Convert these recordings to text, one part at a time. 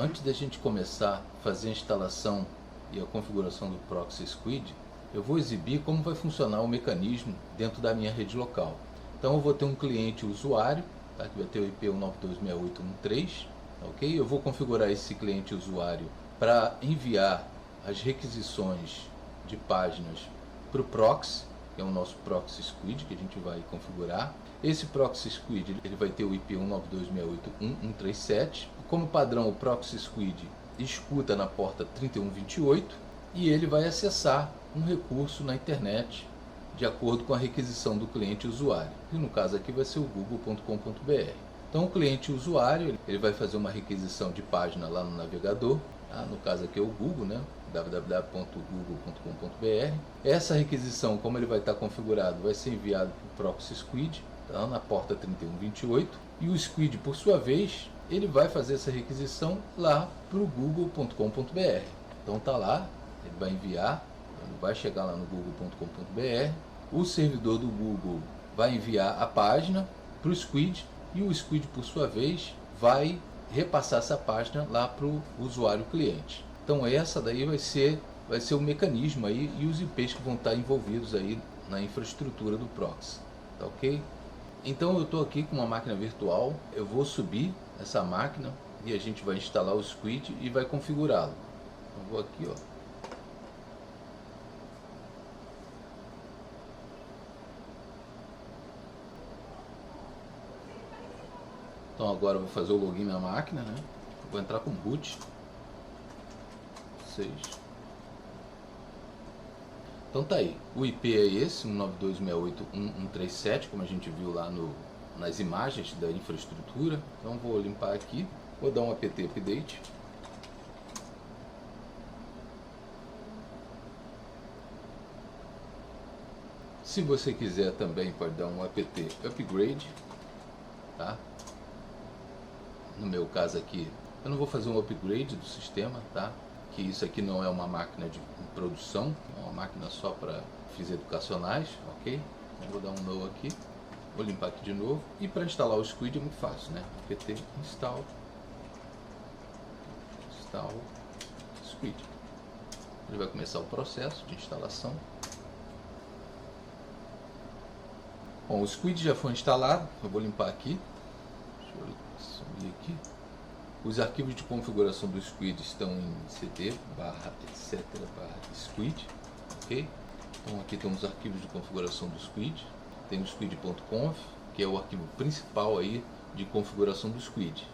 Antes da gente começar a fazer a instalação e a configuração do Proxy Squid, eu vou exibir como vai funcionar o mecanismo dentro da minha rede local. Então eu vou ter um cliente usuário, tá, que vai ter o IP 192.68.1.3, ok? Eu vou configurar esse cliente usuário para enviar as requisições de páginas para o proxy, que é o nosso Proxy Squid que a gente vai configurar. Esse Proxy Squid ele vai ter o IP 192.68.1.137. Como padrão, o Proxy Squid escuta na porta 3128 e ele vai acessar um recurso na internet de acordo com a requisição do cliente usuário, que no caso aqui vai ser o google.com.br. Então o cliente usuário ele vai fazer uma requisição de página lá no navegador, tá? No caso aqui é o Google, né? www.google.com.br. Essa requisição, como ele vai estar configurado, vai ser enviado para o Proxy Squid, tá? Na porta 3128, e o Squid, por sua vez, ele vai fazer essa requisição lá para o google.com.br. Então tá lá, ele vai enviar, ele vai chegar lá no google.com.br, o servidor do Google vai enviar a página para o Squid, e o Squid, por sua vez, vai repassar essa página lá para o usuário cliente. Então essa daí vai ser o mecanismo aí e os IPs que vão estar envolvidos aí na infraestrutura do proxy, tá ok? Então eu estou aqui com uma máquina virtual, eu vou subir essa máquina e a gente vai instalar o Squid e vai configurá-lo. Eu vou aqui, ó. Então agora eu vou fazer o login na máquina, né? Vou entrar com boot 6. Então tá aí, o IP é esse, 192.68.1.137, como a gente viu lá nas imagens da infraestrutura. Então vou limpar aqui, vou dar um apt update. Se você quiser também pode dar um apt upgrade, tá? No meu caso aqui, eu não vou fazer um upgrade do sistema, tá? Que isso aqui não é uma máquina de produção, é uma máquina só para fins educacionais, ok? Então vou dar um no aqui, vou limpar aqui de novo. E para instalar o Squid é muito fácil, né? apt install Squid. Ele vai começar o processo de instalação. Bom, o Squid já foi instalado, eu vou limpar aqui. Deixa eu subir aqui. Os arquivos de configuração do Squid estão em cd/etc/squid, ok? Então aqui tem os arquivos de configuração do Squid, tem o squid.conf, que é o arquivo principal aí de configuração do Squid.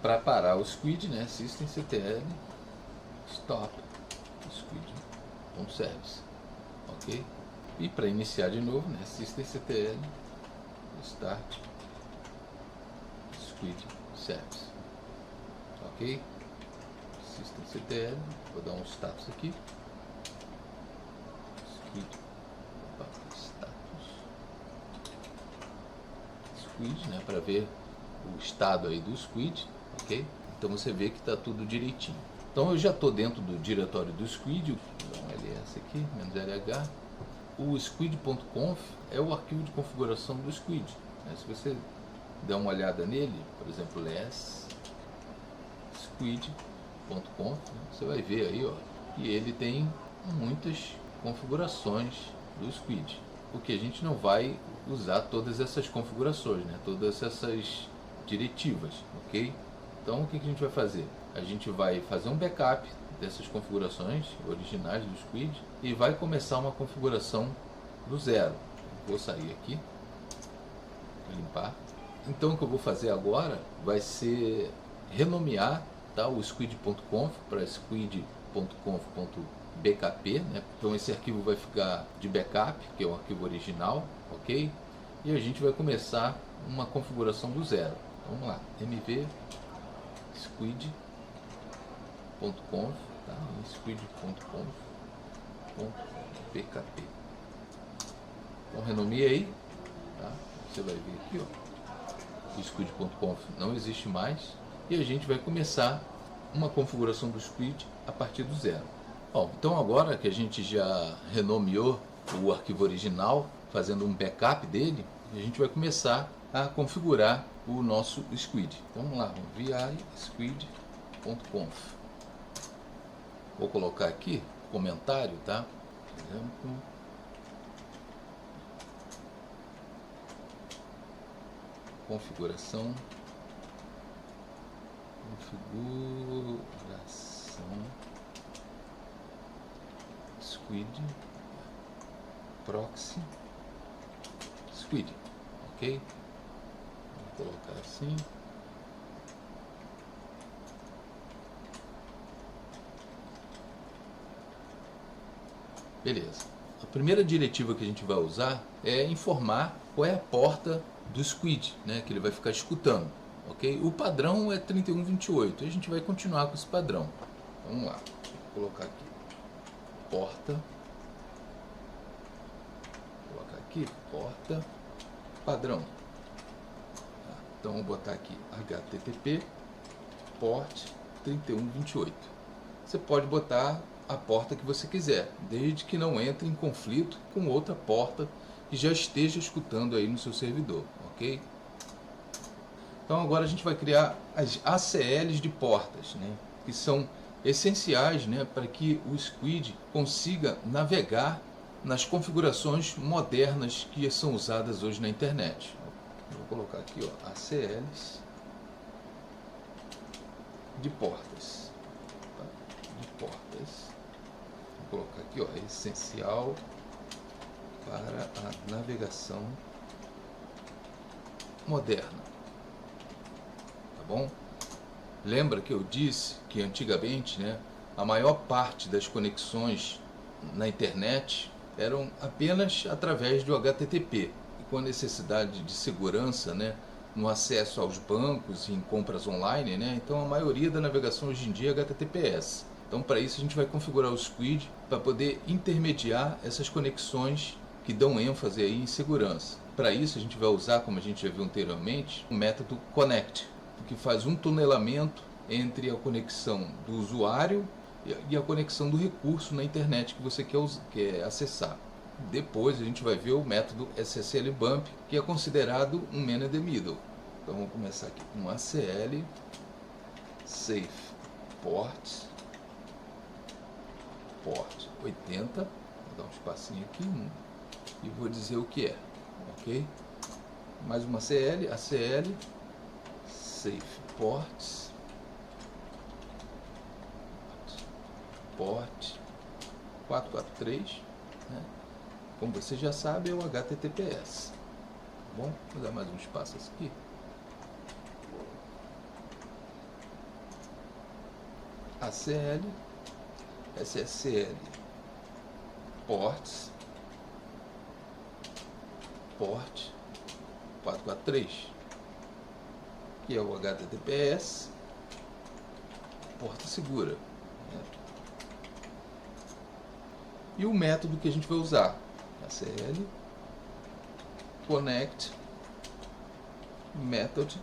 Para parar o Squid, né, systemctl stop squid.service, ok? E para iniciar de novo, né, systemctl start squid service. Ok? Systemctl, vou dar um status aqui. Status Squid, né? Para ver o estado aí do Squid, ok? Então você vê que está tudo direitinho. Então eu já estou dentro do diretório do Squid, vou dar um ls aqui, -lh. O squid.conf é o arquivo de configuração do Squid. Né? Se você der uma olhada nele, por exemplo, ls squid.conf, você vai ver aí, ó, que ele tem muitas configurações do Squid, porque a gente não vai usar todas essas configurações, né, todas essas diretivas, ok? Então o que a gente vai fazer? A gente vai fazer um backup dessas configurações originais do Squid e vai começar uma configuração do zero. Vou sair aqui, vou limpar. Então o que eu vou fazer agora vai ser renomear, tá, o squid.conf para squid.conf.bkp, né? Então esse arquivo vai ficar de backup, que é o arquivo original, ok? E a gente vai começar uma configuração do zero. Vamos lá, mv squid.conf, tá? squid.conf.bkp. Então renomeia aí, tá? Você vai ver aqui, ó, o squid.conf não existe mais. E a gente vai começar uma configuração do Squid a partir do zero. Bom, então agora que a gente já renomeou o arquivo original, fazendo um backup dele, a gente vai começar a configurar o nosso Squid. Então vamos lá, vi squid .conf. Vou colocar aqui comentário, tá? Por exemplo, configuração squid proxy squid, ok? Vou colocar assim. Beleza. A primeira diretiva que a gente vai usar é informar qual é a porta do squid, né, que ele vai ficar escutando, ok? O padrão é 3128, a gente vai continuar com esse padrão. Vamos lá, vou colocar aqui porta, vou colocar aqui porta padrão. Tá, então vou botar aqui HTTP port 3128. Você pode botar a porta que você quiser, desde que não entre em conflito com outra porta que já esteja escutando aí no seu servidor, ok? Então agora a gente vai criar as ACLs de portas, né, que são essenciais, né, para que o Squid consiga navegar nas configurações modernas que são usadas hoje na internet. Vou colocar aqui, ó, ACLs de portas, tá? De portas. Vou colocar aqui, ó, essencial para a navegação moderna, tá bom? Lembra que eu disse que antigamente, né, a maior parte das conexões na internet eram apenas através do HTTP, e com a necessidade de segurança, né, no acesso aos bancos e em compras online, né, então a maioria da navegação hoje em dia é HTTPS. Então, para isso, a gente vai configurar o Squid para poder intermediar essas conexões que dão ênfase aí em segurança. Para isso, a gente vai usar, como a gente já viu anteriormente, o método connect, que faz um tunelamento entre a conexão do usuário e a conexão do recurso na internet que você quer acessar. Depois, a gente vai ver o método SSL Bump, que é considerado um man in the middle. Então, vamos começar aqui com ACL safe port 80, vou dar um espacinho aqui e vou dizer o que é, ok? Mais uma ACL safe ports port 443, né? Como você já sabe, é o HTTPS, tá bom? Vou dar mais um espaço aqui. ACL SSL ports port 443, que é o HTTPS porta segura, né? E o método que a gente vai usar, ACL connect method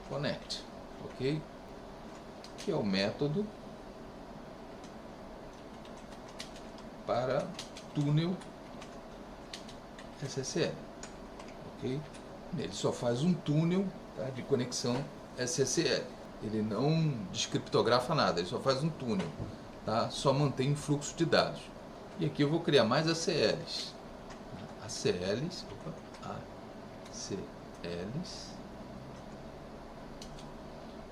connect, ok? Que é o método para túnel SSL, ok? Ele só faz um túnel, tá, de conexão SSL. Ele não descriptografa nada, ele só faz um túnel, tá? Só mantém o fluxo de dados. E aqui eu vou criar mais ACLs,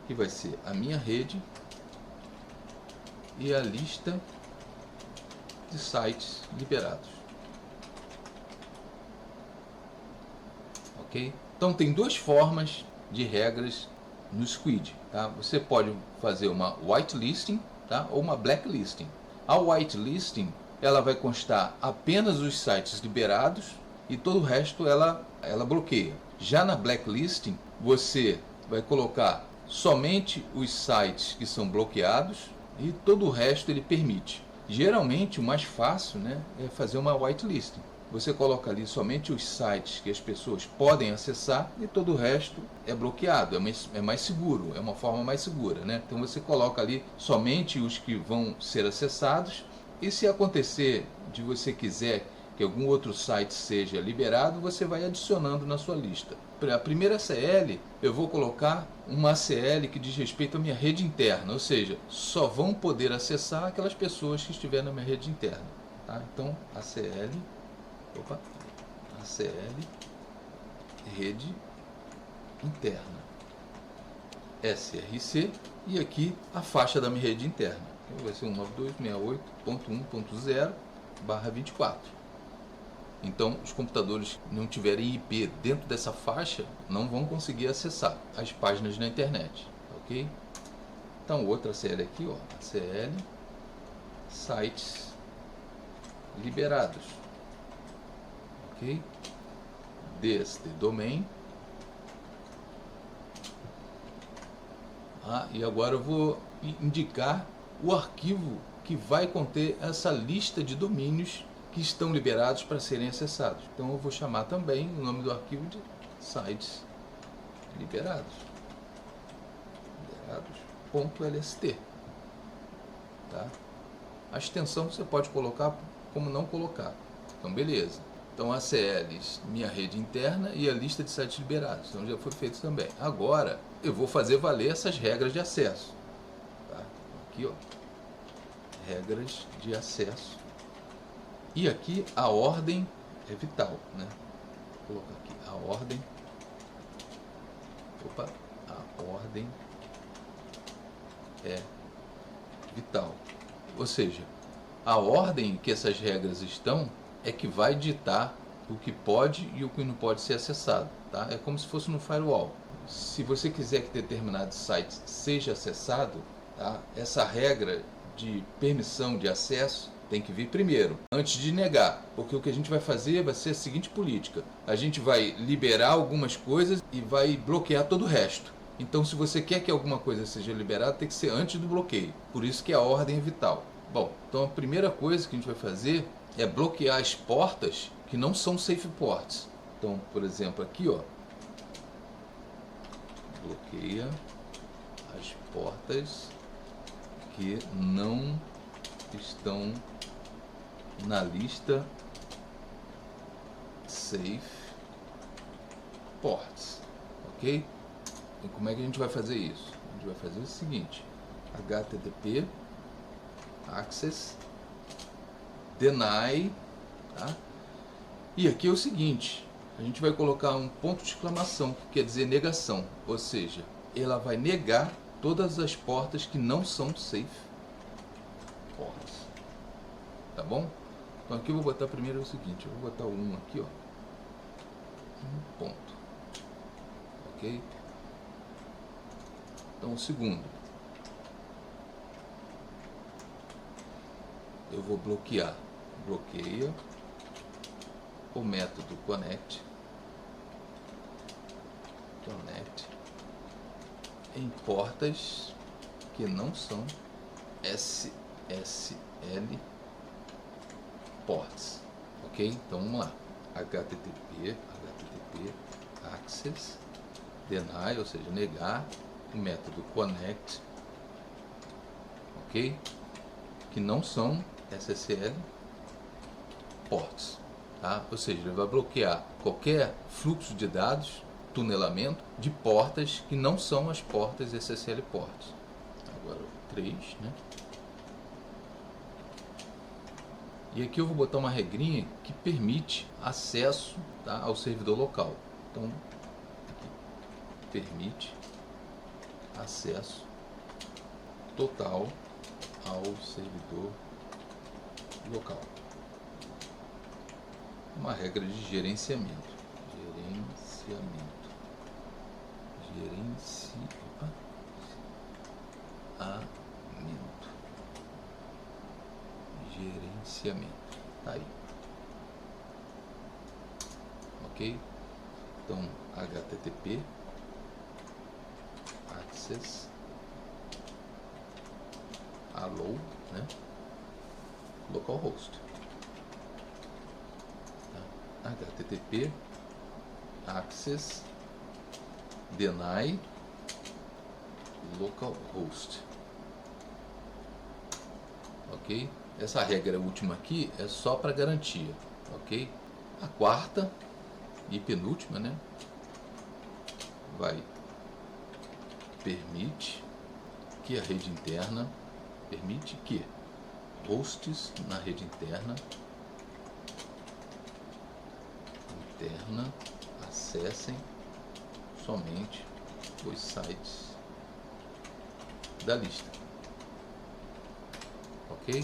que vai ser a minha rede e a lista de sites liberados, ok? Então tem duas formas de regras no Squid, tá? Você pode fazer uma whitelisting, tá? Ou uma blacklisting. A whitelisting, ela vai constar apenas os sites liberados e todo o resto ela bloqueia. Já na blacklisting, você vai colocar somente os sites que são bloqueados e todo o resto ele permite. Geralmente o mais fácil, né, é fazer uma whitelisting. Você coloca ali somente os sites que as pessoas podem acessar e todo o resto é bloqueado, é mais seguro, é uma forma mais segura, né? Então você coloca ali somente os que vão ser acessados, e se acontecer de você quiser que algum outro site seja liberado, você vai adicionando na sua lista. A primeira ACL, eu vou colocar uma ACL que diz respeito à minha rede interna, ou seja, só vão poder acessar aquelas pessoas que estiverem na minha rede interna. Tá? Então, ACL, rede interna, SRC, e aqui a faixa da minha rede interna. Então, vai ser 192.168.1.0/24. Então, os computadores que não tiverem IP dentro dessa faixa não vão conseguir acessar as páginas na internet, ok? Então, outra ACL aqui, ó, ACL sites liberados, ok? Deste domain. E agora eu vou indicar o arquivo que vai conter essa lista de domínios que estão liberados para serem acessados. Então eu vou chamar também o nome do arquivo de sites liberados, .lst, tá? A extensão você pode colocar como não colocar. Então beleza. Então ACLs, minha rede interna e a lista de sites liberados. Então já foi feito também. Agora eu vou fazer valer essas regras de acesso. Tá? Aqui, ó, regras de acesso. E aqui a ordem é vital, né? Vou colocar aqui a ordem. A ordem é vital. Ou seja, a ordem que essas regras estão é que vai ditar o que pode e o que não pode ser acessado, tá? É como se fosse no firewall. Se você quiser que determinado site seja acessado, tá? Essa regra de permissão de acesso tem que vir primeiro, antes de negar, porque o que a gente vai fazer vai ser a seguinte política: a gente vai liberar algumas coisas e vai bloquear todo o resto. Então, se você quer que alguma coisa seja liberada, tem que ser antes do bloqueio. Por isso que a ordem é vital. Bom, então a primeira coisa que a gente vai fazer é bloquear as portas que não são safe ports. Então, por exemplo, aqui, ó, bloqueia as portas que não estão na lista safe ports, ok? Então, como é que a gente vai fazer isso? A gente vai fazer o seguinte: http access deny, tá? E aqui é o seguinte: a gente vai colocar um ponto de exclamação, que quer dizer negação, ou seja, ela vai negar todas as portas que não são safe ports, tá bom? Então aqui eu vou botar primeiro o seguinte: eu vou botar o 1 aqui, ó, um ponto, ok? Então o segundo, eu vou bloqueia o método connect em portas que não são SSL ports, ok? Então vamos lá: http access deny, ou seja, negar o método connect, ok? Que não são SSL ports, tá? Ou seja, ele vai bloquear qualquer fluxo de dados, tunelamento de portas que não são as portas SSL ports. Agora o 3, né? E aqui eu vou botar uma regrinha que permite acesso, tá, ao servidor local. Então, aqui, permite acesso total ao servidor local. Uma regra de gerenciamento. Tá aí. Ok? Então, http access allow, né? Localhost. Tá? http access deny localhost. Ok? Essa regra última aqui é só para garantia, ok? A quarta e penúltima, né? Vai permite que a rede interna, permite que hosts na rede interna acessem somente os sites da lista, ok?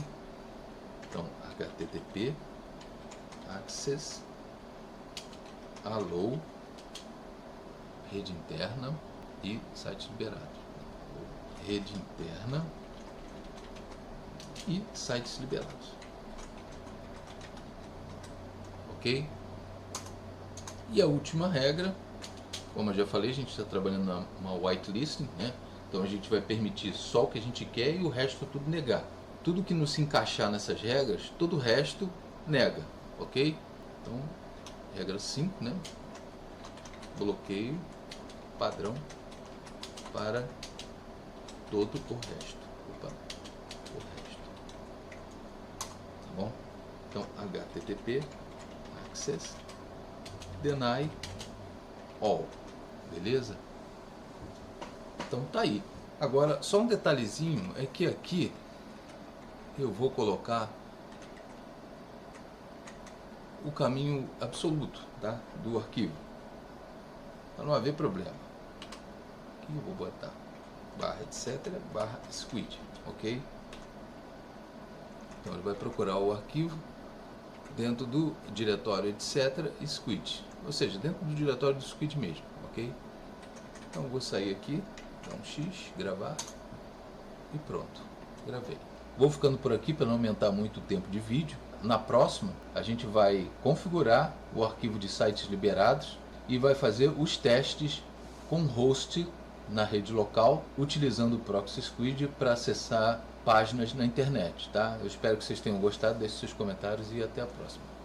Então, HTTP access allow rede interna e sites liberados, rede interna e sites liberados, ok? E a última regra, como eu já falei, a gente está trabalhando numa whitelisting, né? Então a gente vai permitir só o que a gente quer e o resto tudo negar. Tudo que não se encaixar nessas regras, todo o resto nega, ok? Então, regra 5, né? Bloqueio padrão para todo o resto. Opa, o resto. Tá bom? Então, HTTP access deny all. Beleza? Então tá aí. Agora, só um detalhezinho é que aqui eu vou colocar o caminho absoluto, tá? Do arquivo, para não haver problema. Aqui eu vou botar barra etc barra squid, ok? Então ele vai procurar o arquivo dentro do diretório etc squid, ou seja, dentro do diretório do squid mesmo, ok? Então eu vou sair aqui, dar um X, gravar e pronto, gravei. Vou ficando por aqui para não aumentar muito o tempo de vídeo. Na próxima a gente vai configurar o arquivo de sites liberados e vai fazer os testes com host na rede local, utilizando o Proxy Squid para acessar páginas na internet, tá? Eu espero que vocês tenham gostado, deixe seus comentários e até a próxima.